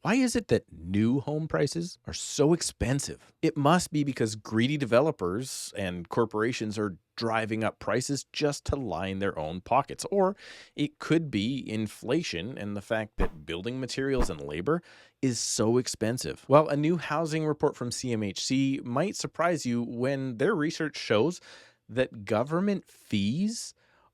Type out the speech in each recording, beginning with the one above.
Why is it that new home prices are so expensive? It must be because greedy developers and corporations are driving up prices just to line their own pockets. Or it could be inflation and the fact that building materials and labor is so expensive. Well, a new housing report from CMHC might surprise you when their research shows that government fees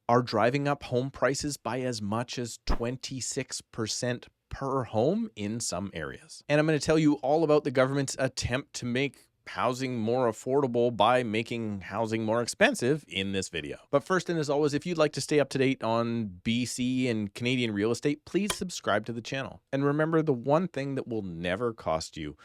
are driving up home prices by as much as 26% per home in some areas. And I'm going to tell you all about the government's attempt to make housing more affordable by making housing more expensive in this video. But first, and as always, if you'd like to stay up to date on BC and Canadian real estate, please subscribe to the channel. And remember, the one thing that will never cost you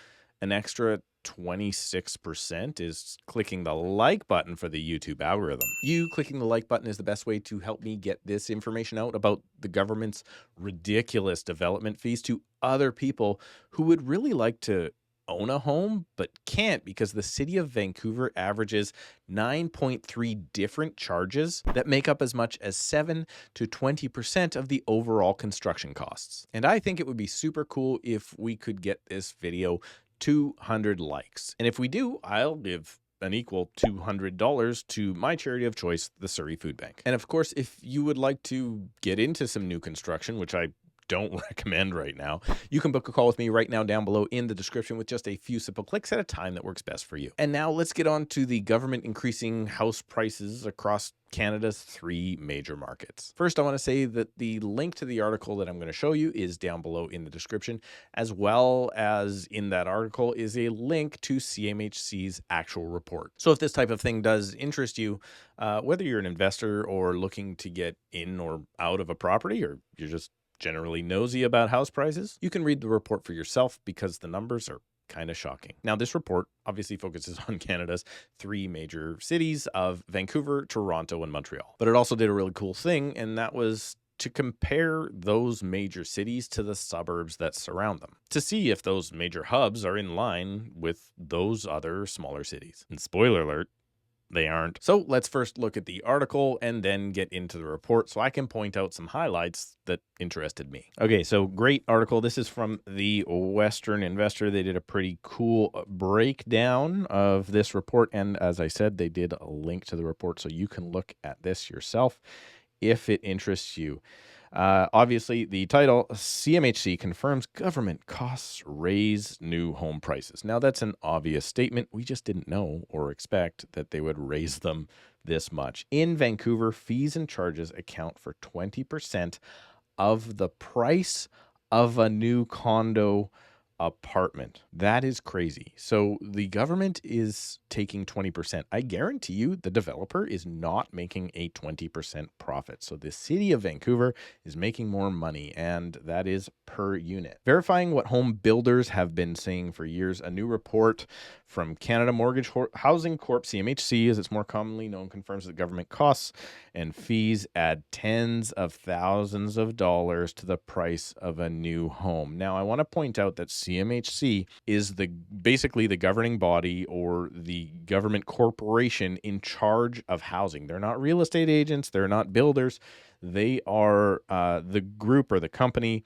an extra 26% is clicking the like button for the YouTube algorithm. You clicking the like button is the best way to help me get this information out about the government's ridiculous development fees to other people who would really like to own a home but can't because the city of Vancouver averages 9.3 different charges that make up as much as 7 to 20% of the overall construction costs. And I think it would be super cool if we could get this video 200 likes. And if we do, I'll give an equal $200 to my charity of choice, the Surrey Food Bank. And of course, if you would like to get into some new construction, which I don't recommend right now, you can book a call with me right now down below in the description with just a few simple clicks at a time that works best for you. And now let's get on to the government increasing house prices across Canada's 3 major markets. First, I want to say that the link to the article that I'm going to show you is down below in the description, as well as in that article is a link to CMHC's actual report. So if this type of thing does interest you, whether you're an investor or looking to get in or out of a property, or you're just generally nosy about house prices, you can read the report for yourself because the numbers are kind of shocking. Now, this report obviously focuses on Canada's 3 major cities of Vancouver, Toronto, and Montreal. But it also did a really cool thing, and that was to compare those major cities to the suburbs that surround them, to see if those major hubs are in line with those other smaller cities. And spoiler alert, they aren't. So let's first look at the article and then get into the report so I can point out some highlights that interested me. Okay, so great article. This is from the Western Investor. They did a pretty cool breakdown of this report. And as I said, they did a link to the report so you can look at this yourself if it interests you. Obviously, the title, CMHC confirms government costs raise new home prices. Now, that's an obvious statement. We just didn't know or expect that they would raise them this much. In Vancouver, fees and charges account for 20% of the price of a new condo apartment. That is crazy. So the government is taking 20%. I guarantee you the developer is not making a 20% profit. So the city of Vancouver is making more money, and that is per unit. Verifying what home builders have been saying for years, a new report from Canada Mortgage Housing Corp, CMHC, as it's more commonly known, confirms that government costs and fees add tens of thousands of dollars to the price of a new home. Now, I want to point out that CMHC is basically the governing body or the government corporation in charge of housing. They're not real estate agents. They're not builders. They are the group or the company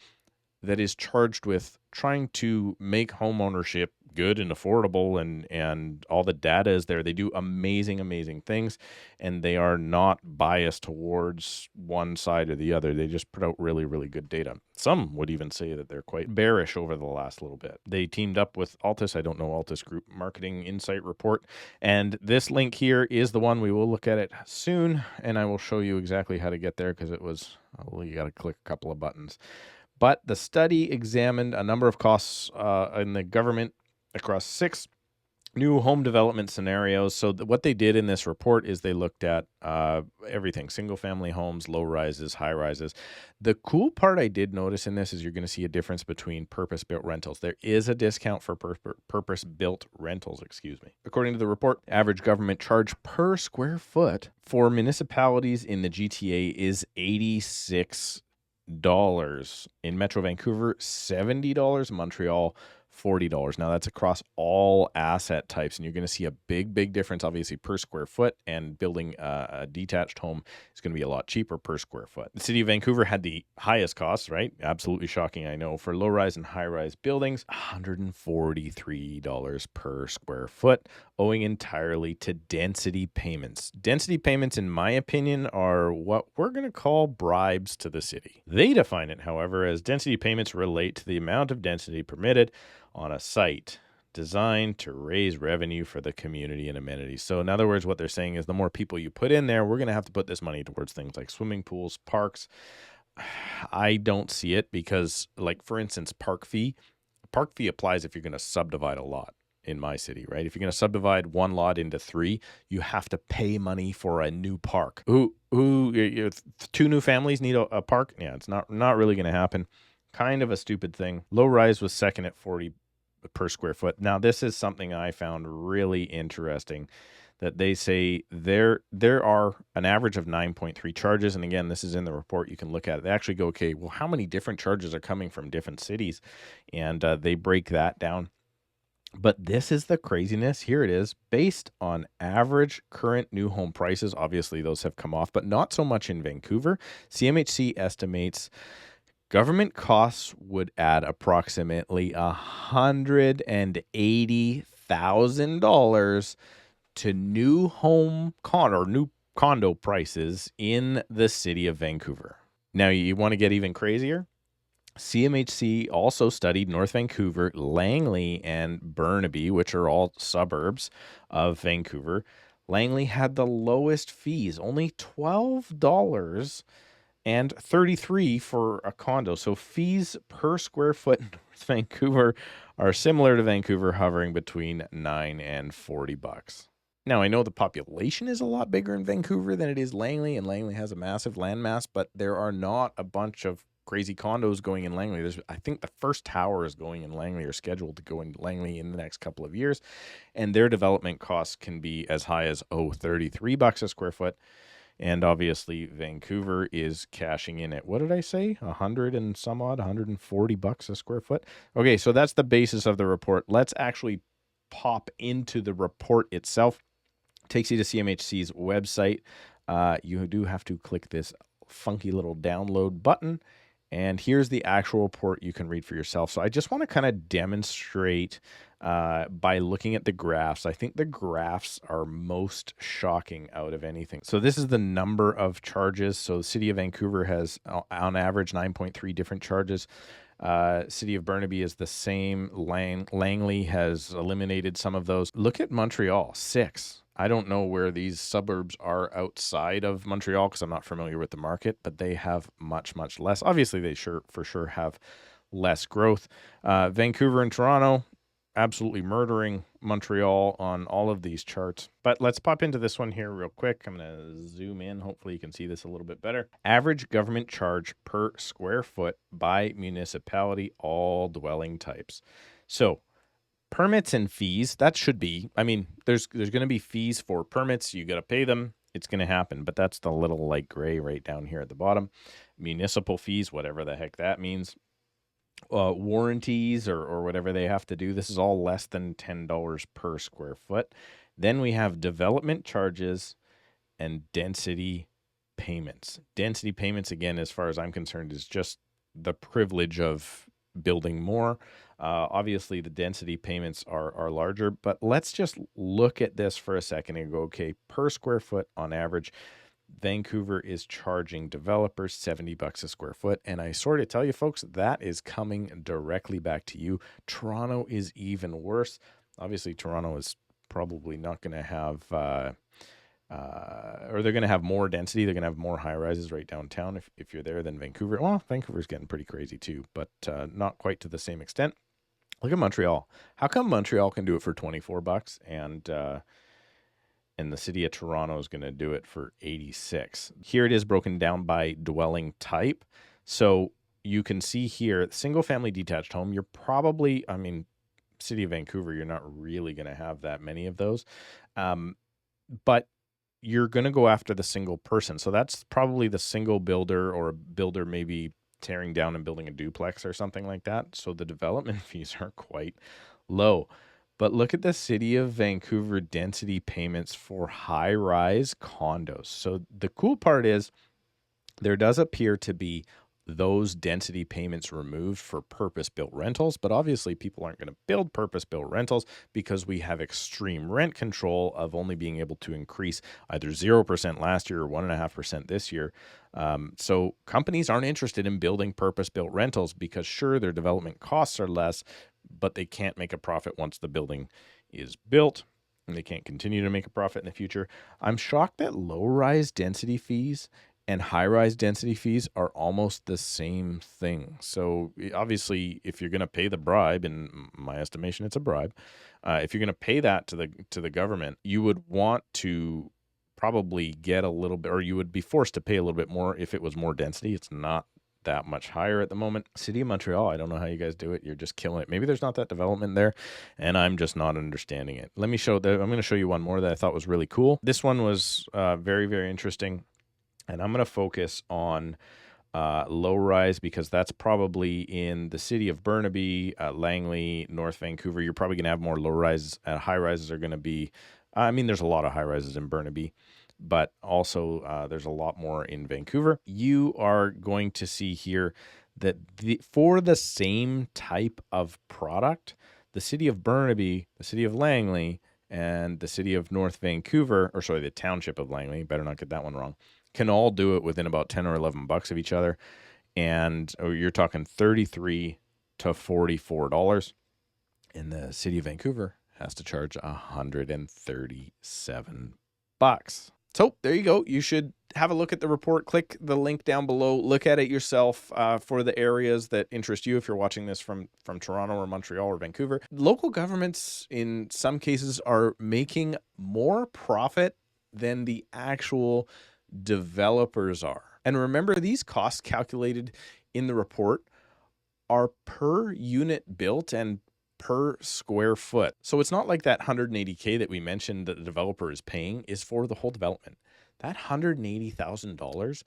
that is charged with trying to make home ownership good and affordable, and all the data is there. They do amazing things, and they are not biased towards one side or the other. They just put out really good data. Some would even say that they're quite bearish over the last little bit. They teamed up with Altus. I don't know Altus Group Marketing Insight Report, and this link here is the one. We will look at it soon, and I will show you exactly how to get there because it was, well, you got to click a couple of buttons. But the study examined a number of costs in the government across 6 new home development scenarios. So what they did in this report is they looked at everything, single-family homes, low-rises, high-rises. The cool part I did notice in this is you're going to see a difference between purpose-built rentals. There is a discount for purpose-built rentals, According to the report, average government charge per square foot for municipalities in the GTA is $86. In Metro Vancouver, $70. Montreal, $40. Now that's across all asset types, and you're going to see a big difference, obviously, per square foot, and building a detached home is going to be a lot cheaper per square foot. The city of Vancouver had the highest costs, right? Absolutely shocking, I know. For low-rise and high-rise buildings, $143 per square foot, owing entirely to density payments. Density payments, in my opinion, are what we're going to call bribes to the city. They define it, however, as density payments relate to the amount of density permitted on a site designed to raise revenue for the community and amenities. So in other words, what they're saying is the more people you put in there, we're going to have to put this money towards things like swimming pools, parks. I don't see it because, like, for instance, park fee applies if you're going to subdivide a lot in my city, right? If you're going to subdivide one lot into 3, you have to pay money for a new park. Two new families need a park? Yeah, it's not really going to happen. Kind of a stupid thing. Low rise was second at 40 per square foot. Now, this is something I found really interesting, that they say there are an average of 9.3 charges. And again, this is in the report. You can look at it. They actually go, okay, well, how many different charges are coming from different cities? And they break that down. But this is the craziness. Here it is. Based on average current new home prices, obviously those have come off, but not so much in Vancouver. CMHC estimates government costs would add approximately $180,000 to new home new condo prices in the city of Vancouver. Now, you want to get even crazier? CMHC also studied North Vancouver, Langley, and Burnaby, which are all suburbs of Vancouver. Langley had the lowest fees, only $12 and $33 for a condo. So fees per square foot in North Vancouver are similar to Vancouver, hovering between $9 and $40. Now, I know the population is a lot bigger in Vancouver than it is Langley, and Langley has a massive landmass, but there are not a bunch of crazy condos going in Langley. I think the first tower is going in Langley, or scheduled to go in Langley in the next couple of years, and their development costs can be as high as $33 a square foot. And obviously, Vancouver is cashing in at, what did I say? $140 a square foot. Okay, so that's the basis of the report. Let's actually pop into the report itself. It takes you to CMHC's website. You do have to click this funky little download button. And here's the actual report you can read for yourself. So I just want to kind of demonstrate by looking at the graphs. I think the graphs are most shocking out of anything. So this is the number of charges. So the city of Vancouver has on average 9.3 different charges. City of Burnaby is the same. Langley has eliminated some of those. Look at Montreal, 6. I don't know where these suburbs are outside of Montreal because I'm not familiar with the market, but they have much less. Obviously, they for sure have less growth. Vancouver and Toronto, absolutely murdering Montreal on all of these charts. But let's pop into this one here real quick. I'm going to zoom in. Hopefully you can see this a little bit better. Average government charge per square foot by municipality, all dwelling types. So permits and fees, that should be, I mean, there's going to be fees for permits. You got to pay them. It's going to happen. But that's the little light gray right down here at the bottom. Municipal fees, whatever the heck that means. Warranties or whatever they have to do. This is all less than $10 per square foot. Then we have development charges and density payments. Density payments, again, as far as I'm concerned, is just the privilege of building more. Obviously, the density payments are larger, but let's just look at this for a second and go, okay, per square foot on average, Vancouver is charging developers $70 a square foot. And I sort of tell you, folks, that is coming directly back to you. Toronto is even worse. Obviously, Toronto is probably not going to have, or they're going to have more density. They're going to have more high rises right downtown if you're there than Vancouver. Well, Vancouver's getting pretty crazy too, but not quite to the same extent. Look at Montreal. How come Montreal can do it for $24 and the city of Toronto is going to do it for $86? Here it is broken down by dwelling type. So you can see here, single family detached home, you're probably, I mean, city of Vancouver, you're not really going to have that many of those. But you're going to go after the single person. So that's probably the single builder, or a builder maybe tearing down and building a duplex or something like that. So the development fees are quite low. But look at the City of Vancouver density payments for high-rise condos. So the cool part is there does appear to be those density payments removed for purpose-built rentals, but obviously people aren't going to build purpose-built rentals because we have extreme rent control of only being able to increase either 0% last year or 1.5% this year. So companies aren't interested in building purpose-built rentals because sure, their development costs are less, but they can't make a profit once the building is built, and they can't continue to make a profit in the future. I'm shocked that low-rise density fees and high-rise density fees are almost the same thing. So obviously, if you're going to pay the bribe, in my estimation, it's a bribe. If you're going to pay that to the government, you would want to probably get a little bit, or you would be forced to pay a little bit more if it was more density. It's not that much higher at the moment. City of Montreal, I don't know how you guys do it. You're just killing it. Maybe there's not that development there, and I'm just not understanding it. I'm going to show you one more that I thought was really cool. This one was very, very interesting. And I'm going to focus on low-rise because that's probably in the city of Burnaby, Langley, North Vancouver. You're probably going to have more low-rise. High-rises are going to be, there's a lot of high-rises in Burnaby, but also there's a lot more in Vancouver. You are going to see here that for the same type of product, the city of Burnaby, the city of Langley, and the city of North Vancouver, the township of Langley, better not get that one wrong, can all do it within about 10 or 11 bucks of each other. And you're talking $33 to $44. And the city of Vancouver has to charge $137. So there you go. You should have a look at the report. Click the link down below. Look at it yourself for the areas that interest you if you're watching this from Toronto or Montreal or Vancouver. Local governments, in some cases, are making more profit than the actual developers are. And remember, these costs calculated in the report are per unit built and per square foot. So it's not like that $180K that we mentioned that the developer is paying is for the whole development. That $180,000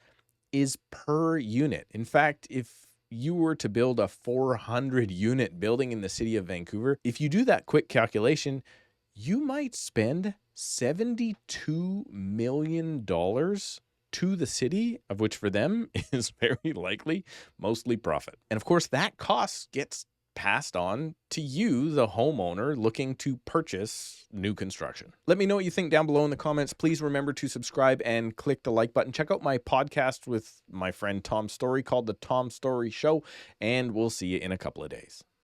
is per unit. In fact, if you were to build a 400 unit building in the city of Vancouver, if you do that quick calculation, you might spend $72 million to the city, of which for them is very likely mostly profit. And of course, that cost gets passed on to you, the homeowner looking to purchase new construction. Let me know what you think down below in the comments. Please remember to subscribe and click the like button. Check out my podcast with my friend Tom Story called The Tom Story Show, and we'll see you in a couple of days.